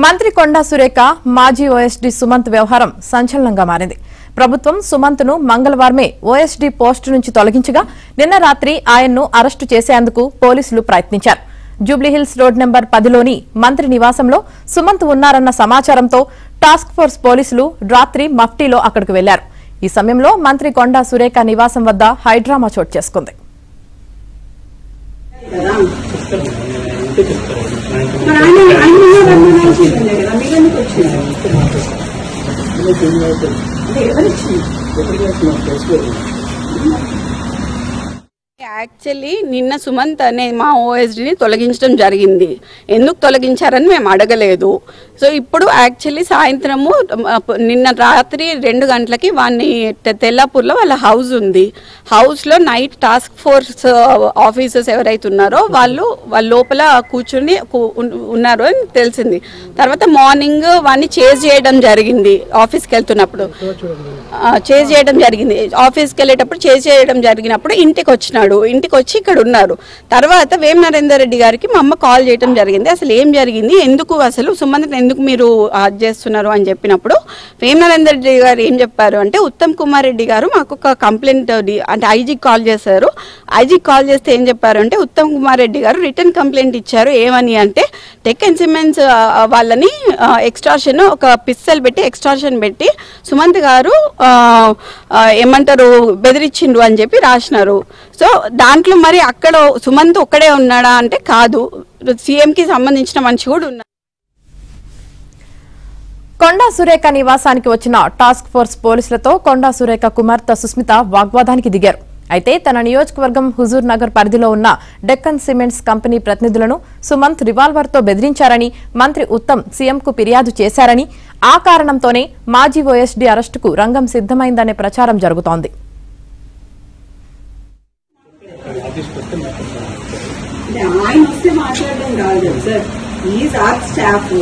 మంత్రి కొండా సురేఖ మాజీ ఓఎస్డీ సుమంత్ వ్యవహారం సంచలనంగా మారింది. ప్రభుత్వం సుమంత్ ను మంగళవారమే ఓఎస్డీ పోస్టు నుంచి తొలగించగా నిన్న రాత్రి ఆయన్ను అరెస్టు చేసేందుకు పోలీసులు ప్రయత్నించారు. జూబ్లీహిల్స్ రోడ్ నెంబర్ 10లోని మంత్రి నివాసంలో సుమంత్ ఉన్నారన్న సమాచారంతో టాస్క్ ఫోర్స్ పోలీసులు రాత్రి మఫ్టీలో అక్కడికి వెళ్లారు. ఈ సమయంలో మంత్రి కొండా సురేఖ నివాసం వద్ద హైడ్రామా చోటు చేసుకుంది. యాక్చువల్లీ నిన్న సుమంత్ అనే మా ఓఎస్డీని తొలగించడం జరిగింది. ఎందుకు తొలగించారని మేము అడగలేదు. సో ఇప్పుడు యాక్చువల్లీ సాయంత్రము నిన్న రాత్రి 2 గంటలకి వాడిని తెల్లాపూర్లో వాళ్ళ హౌస్ ఉంది. హౌస్లో నైట్ టాస్క్ ఫోర్స్ ఆఫీసర్స్ ఎవరైతే ఉన్నారో వాళ్ళు లోపల కూర్చుని ఉన్నారు అని తెలిసింది. తర్వాత మార్నింగ్ వాడిని చేజ్ చేయడం జరిగింది. ఆఫీస్కి వెళ్తున్నప్పుడు చేజ్ చేయడం జరిగింది. ఆఫీస్కి వెళ్ళేటప్పుడు చేజ్ చేయడం జరిగినప్పుడు ఇంటికి వచ్చినాడు. ఇంటికి వచ్చి ఇక్కడ ఉన్నారు. తర్వాత వేం నరేందర్ రెడ్డి గారికి మా అమ్మ కాల్ చేయడం జరిగింది. అసలు ఏం జరిగింది, ఎందుకు అసలు సుమంత్ ఎందుకు మీరు అది చేస్తున్నారు అని చెప్పినప్పుడు వేం నరేందర్ రెడ్డి గారు ఏం చెప్పారు అంటే, ఉత్తమ్ కుమార్ రెడ్డి గారు మాకు ఒక కంప్లైంట్ అంటే ఐజీకి కాల్ చేశారు. ఐజీకి కాల్ చేస్తే ఏం చెప్పారు అంటే, ఉత్తమ్ కుమార్ రెడ్డి గారు రిటర్న్ కంప్లైంట్ ఇచ్చారు. ఏమని అంటే, టెక్ అండ్ సిమెంట్స్ వాళ్ళని ఎక్స్ట్రాషన్ ఒక పిస్టల్ పెట్టి ఎక్స్ట్రాషన్ పెట్టి సుమంత్ గారు ఏమంటారు బెదిరించిండు అని చెప్పి రాసినారు. సో దాంట్లో మరి అక్కడ సుమంత్ ఒక్కడే ఉన్నాడా అంటే కాదు, సీఎంకి సంబంధించిన మనిషి కూడా ఉన్నారు. కొండా సురేఖ నివాసానికి వచ్చిన టాస్క్ ఫోర్స్ పోలీసులతో కొండా సురేఖ కుమార్తె సుస్మిత వాగ్వాదానికి దిగారు. అయితే తన నియోజకవర్గం హుజూర్ నగర్ పరిధిలో ఉన్న డెక్కన్ సిమెంట్స్ కంపెనీ ప్రతినిధులను సుమంత్ రివాల్వర్తో బెదిరించారని మంత్రి ఉత్తమ్ సీఎంకు ఫిర్యాదు చేశారని, ఆ కారణంతోనే మాజీ ఓఎస్డీ అరెస్టుకు రంగం సిద్ధమైందనే ప్రచారం జరుగుతోంది. ఆయన వస్తే మాట్లాడడం కాదు సార్, ఈ స్టాఫ్